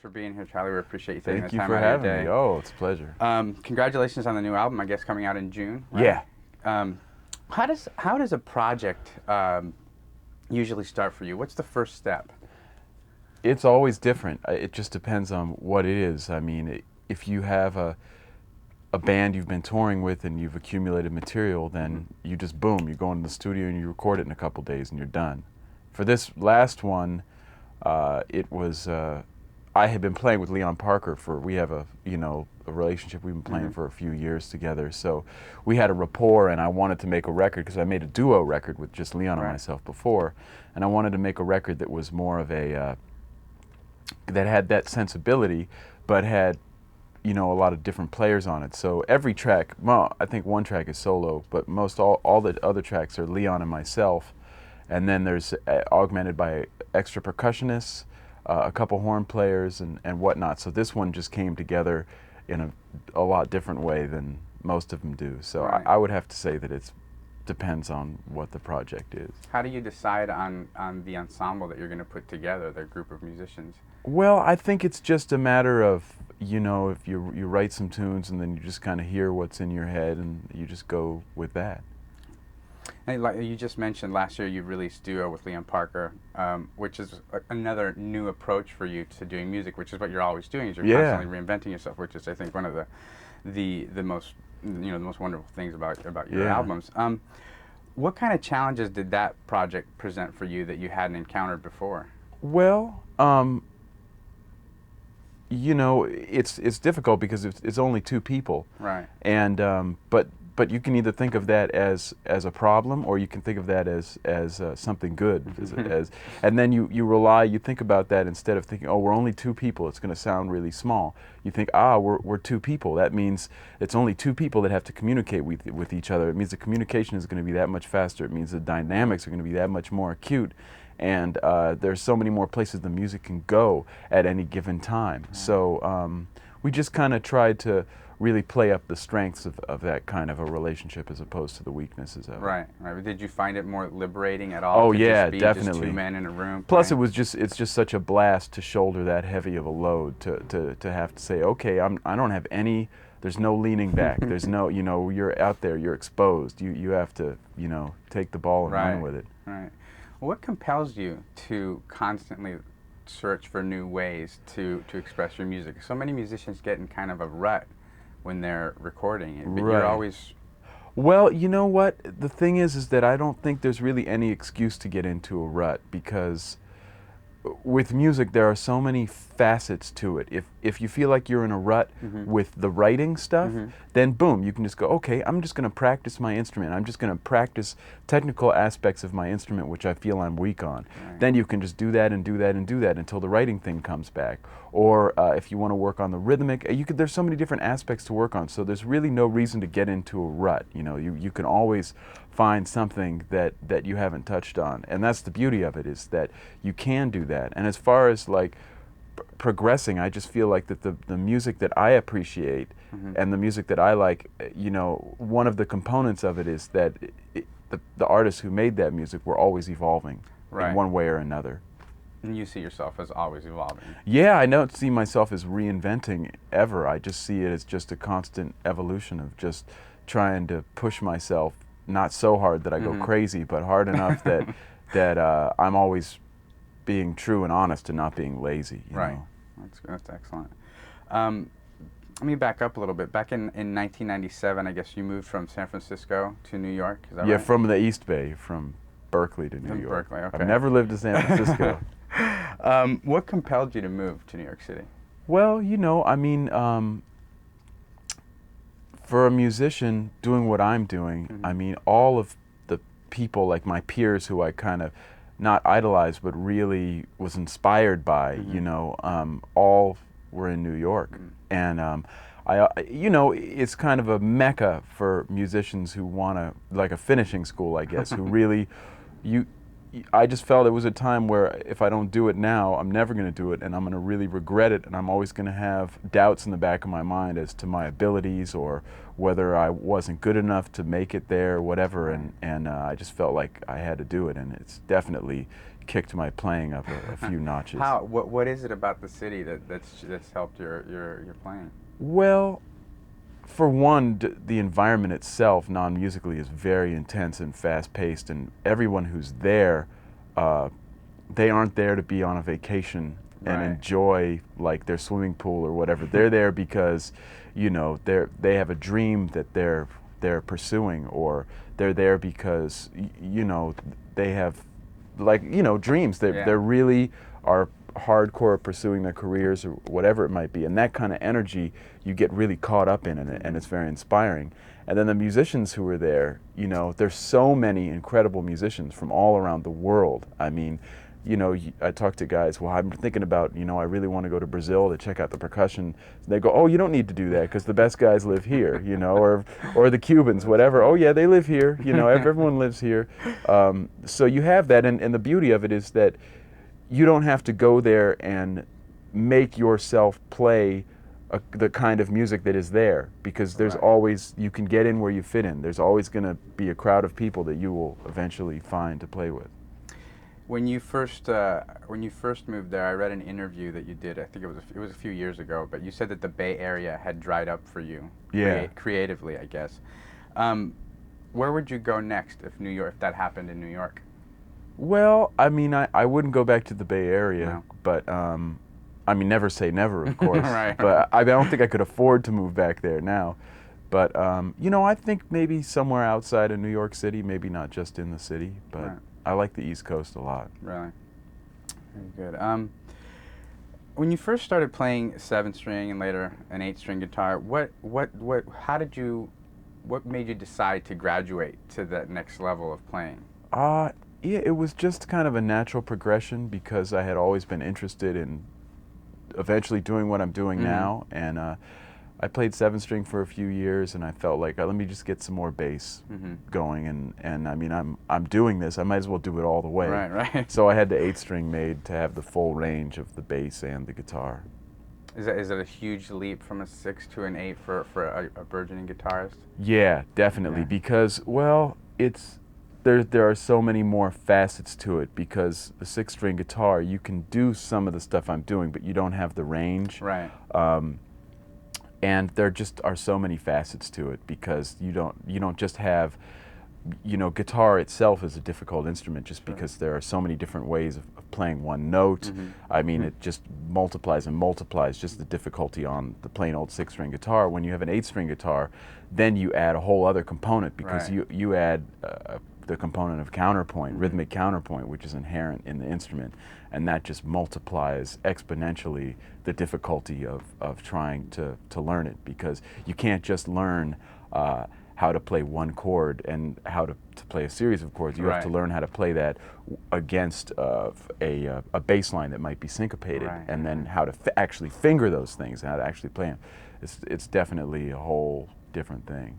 for being here, Charlie. We appreciate you taking Thank the you time for out of having your day. me. Oh, it's a pleasure. Congratulations on the new album, I guess coming out in June, right? Yeah. How does a project usually start for you? What's the first step? It's always different. It just depends on what it is. I mean, if you have a band you've been touring with and you've accumulated material, then you just boom, you go into the studio and you record it in a couple days and you're done. For this last one, it was I had been playing with Leon Parker we have a relationship. We've been playing for a few years together, so we had a rapport, and I wanted to make a record because I made a duo record with just Leon and myself before, and I wanted to make a record that was more of a that had that sensibility, but had a lot of different players on it. So every track, well, I think one track is solo, but most all the other tracks are Leon and myself, and then there's augmented by extra percussionists, a couple horn players and whatnot. So this one just came together in a lot different way than most of them do. So I would have to say that it depends on what the project is. How do you decide on the ensemble that you're going to put together, the group of musicians? Well, I think it's just a matter of, if you write some tunes and then you just kind of hear what's in your head and you just go with that. And like you just mentioned, last year you released Duo with Leon Parker, which is another new approach for you to doing music, which is what you're always doing, is you're constantly reinventing yourself, which is, I think, one of the most the most wonderful things about your albums. What kind of challenges did that project present for you that you hadn't encountered before? Well, it's difficult because it's only two people, right? And but you can either think of that as a problem, or you can think of that as something good. And then you think about that instead of thinking, oh, we're only two people, it's going to sound really small. You think, we're two people. That means it's only two people that have to communicate with each other. It means the communication is going to be that much faster. It means the dynamics are going to be that much more acute. And there's so many more places the music can go at any given time. So we just kind of tried to really play up the strengths of that kind of a relationship as opposed to the weaknesses of it. Right. Did you find it more liberating at all? Oh, to yeah, just be definitely. Just two men in a room. Plus, it's just such a blast to shoulder that heavy of a load, to have to say, okay, I don't have any. There's no leaning back. There's no, you're out there. You're exposed. You have to, take the ball and run with it. Right. What compels you to constantly search for new ways to express your music? So many musicians get in kind of a rut when they're recording, but you're always... Well, you know what? The thing is that I don't think there's really any excuse to get into a rut, because with music there are so many facets to it. If you feel like you're in a rut with the writing stuff, then boom, you can just go, okay, I'm just going to practice my instrument. I'm just going to practice technical aspects of my instrument which I feel I'm weak on. Then you can just do that and do that and do that until the writing thing comes back. Or if you want to work on the rhythmic, there's so many different aspects to work on. So there's really no reason to get into a rut. You can always find something that you haven't touched on, and that's the beauty of it, is that you can do that. And as far as like progressing, I just feel like that the music that I appreciate and the music that I like, one of the components of it is that the artists who made that music were always evolving in one way or another. And you see yourself as always evolving. Yeah, I don't see myself as reinventing ever. I just see it as just a constant evolution of just trying to push myself, not so hard that I go crazy, but hard enough that I'm always being true and honest and not being lazy. You know? That's excellent. Let me back up a little bit. Back in 1997, I guess you moved from San Francisco to New York. Is that right? From the East Bay, from Berkeley to New York. Berkeley, okay. I've never lived in San Francisco. What compelled you to move to New York City? Well, for a musician doing what I'm doing, all of the people, like my peers who I kind of not idolized but really was inspired by, all were in New York. And it's kind of a mecca for musicians who want to, like a finishing school, I guess, who really, I just felt it was a time where if I don't do it now, I'm never going to do it, and I'm going to really regret it, and I'm always going to have doubts in the back of my mind as to my abilities or whether I wasn't good enough to make it there, whatever, and I just felt like I had to do it, and it's definitely kicked my playing up a few notches. What is it about the city that's helped your playing? Well, for one, the environment itself, non-musically, is very intense and fast-paced, and everyone who's there, they aren't there to be on a vacation and enjoy like their swimming pool or whatever. They're there because, you know, they have a dream that they're pursuing, or they're there because you know they have, like, you know, dreams. They really are hardcore pursuing their careers or whatever it might be, and that kind of energy you get really caught up in, and it's very inspiring. And then the musicians who are there, you know, there's so many incredible musicians from all around the world. I mean, you know, I talk to guys, well, I'm thinking about, you know, I really want to go to Brazil to check out the percussion. They go, oh, you don't need to do that because the best guys live here, you know, or the Cubans, whatever. Oh, yeah, they live here, you know, everyone lives here. So you have that, and the beauty of it is that you don't have to go there and make yourself play the kind of music that is there, because there's always, you can get in where you fit in. There's always going to be a crowd of people that you will eventually find to play with. When you first moved there, I read an interview that you did. I think it was a few years ago, but you said that the Bay Area had dried up for you. Yeah. Creatively, I guess. Where would you go next if that happened in New York? Well, I mean, I wouldn't go back to the Bay Area, but I mean, never say never, of course. But I don't think I could afford to move back there now. But you know, I think maybe somewhere outside of New York City, maybe not just in the city, but I like the East Coast a lot. Really? Very good. When you first started playing 7-string and later an 8-string guitar, what made you decide to graduate to that next level of playing? Yeah, it was just kind of a natural progression, because I had always been interested in eventually doing what I'm doing now, and I played 7-string for a few years, and I felt like, let me just get some more bass going, and I mean, I'm doing this, I might as well do it all the way. Right. So I had the 8-string made to have the full range of the bass and the guitar. Is it a huge leap from a 6 to an 8 for a burgeoning guitarist? Yeah, definitely, because, well, there are so many more facets to it, because the 6-string guitar, you can do some of the stuff I'm doing, but you don't have the range. Right. And there just are so many facets to it, because you don't just have, you know, guitar itself is a difficult instrument just because there are so many different ways of playing one note. I mean, it just multiplies and multiplies just the difficulty on the plain old 6-string guitar. When you have an 8-string guitar, then you add a whole other component, because you add the component of counterpoint, rhythmic counterpoint, which is inherent in the instrument, and that just multiplies exponentially the difficulty of trying to learn it, because you can't just learn how to play one chord and how to play a series of chords. You have to learn how to play that against a bass line that might be syncopated, and then how to actually finger those things and how to actually play them. It's definitely a whole different thing.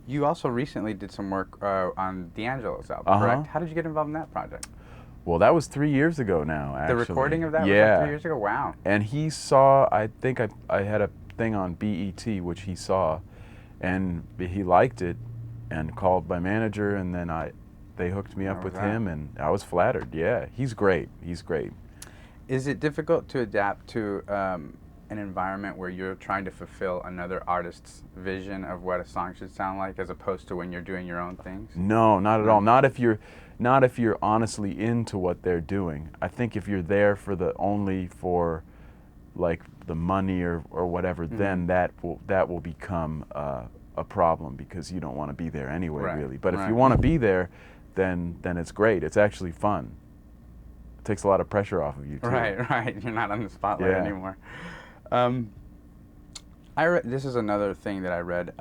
You also recently did some work on D'Angelo's album, correct? How did you get involved in that project? Well, that was 3 years ago now, actually. The recording of that was like 3 years ago? Wow. And he saw, I think I had a thing on BET, which he saw, and he liked it and called my manager, and then they hooked me up with him, and I was flattered. Yeah, he's great. He's great. Is it difficult to adapt to an environment where you're trying to fulfill another artist's vision of what a song should sound like, as opposed to when you're doing your own things? No, not at all. Not if you're honestly into what they're doing. I think if you're there for like the money or whatever, then that will become a problem, because you don't want to be there anyway, really. But if you want to be there, then it's great. It's actually fun. It takes a lot of pressure off of you too. Right. You're not on the spotlight anymore. This is another thing that I read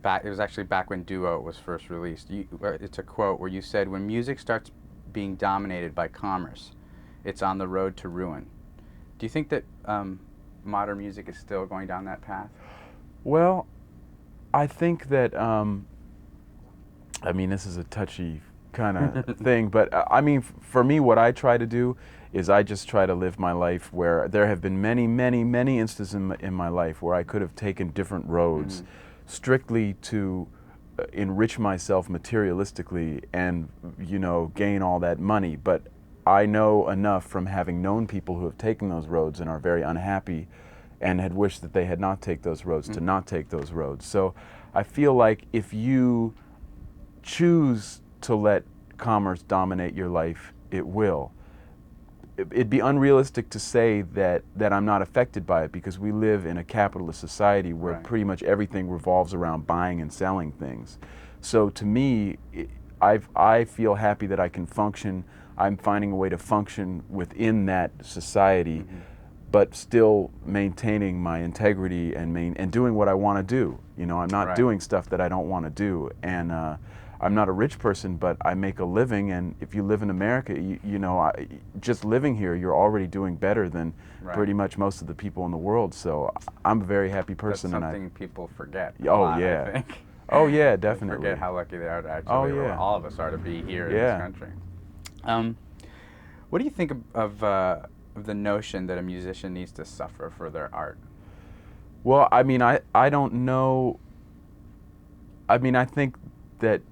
back. It was actually back when Duo was first released. It's a quote where you said, "When music starts being dominated by commerce, it's on the road to ruin." Do you think that modern music is still going down that path? Well, I think that I mean, this is a touchy kind of thing, but I mean, for me, what I try to do is I just try to live my life where there have been many, many, many instances in my life where I could have taken different roads strictly to enrich myself materialistically and, you know, gain all that money. But I know enough from having known people who have taken those roads and are very unhappy and had wished that they had not taken those roads to not take those roads. So I feel like if you choose to let commerce dominate your life, it will. It'd be unrealistic to say that I'm not affected by it, because we live in a capitalist society where pretty much everything revolves around buying and selling things. So to me, I feel happy that I can function. I'm finding a way to function within that society, but still maintaining my integrity and doing what I want to do. You know, I'm not doing stuff that I don't want to do. And I'm not a rich person, but I make a living, and if you live in America, you know, just living here, you're already doing better than pretty much most of the people in the world. So I'm a very happy person. That's something people forget. Yeah. I think. Oh yeah, definitely. Forget how lucky they are to actually, or all of us are to be here in this country. What do you think of the notion that a musician needs to suffer for their art? Well, I mean, I don't know. I mean, I think that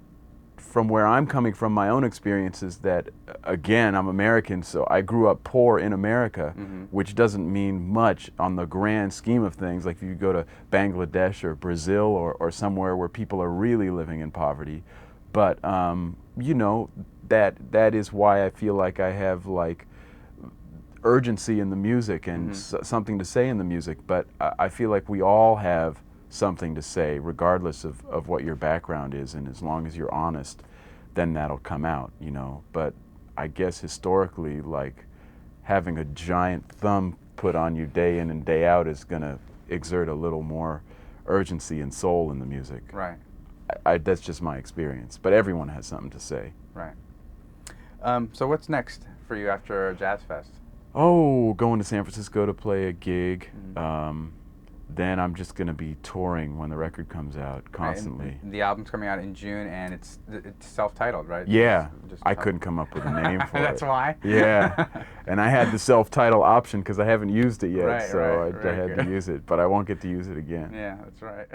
from where I'm coming from, my own experiences, that again, I'm American, so I grew up poor in America, which doesn't mean much on the grand scheme of things. Like if you go to Bangladesh or Brazil or somewhere where people are really living in poverty. But you know, that is why I feel like I have like urgency in the music and something to say in the music. But I feel like we all have something to say, regardless of what your background is, and as long as you're honest, then that'll come out, you know. But I guess historically, like, having a giant thumb put on you day in and day out is gonna exert a little more urgency and soul in the music. Right. That's just my experience, but everyone has something to say. Right. So what's next for you after Jazz Fest? Oh, going to San Francisco to play a gig. Then I'm just going to be touring when the record comes out constantly. Right, and the album's coming out in June, and it's self-titled, right? Yeah, I couldn't come up with a name for it. That's why? Yeah, and I had the self-title option because I haven't used it yet, so I had to use it, but I won't get to use it again. Yeah, that's right.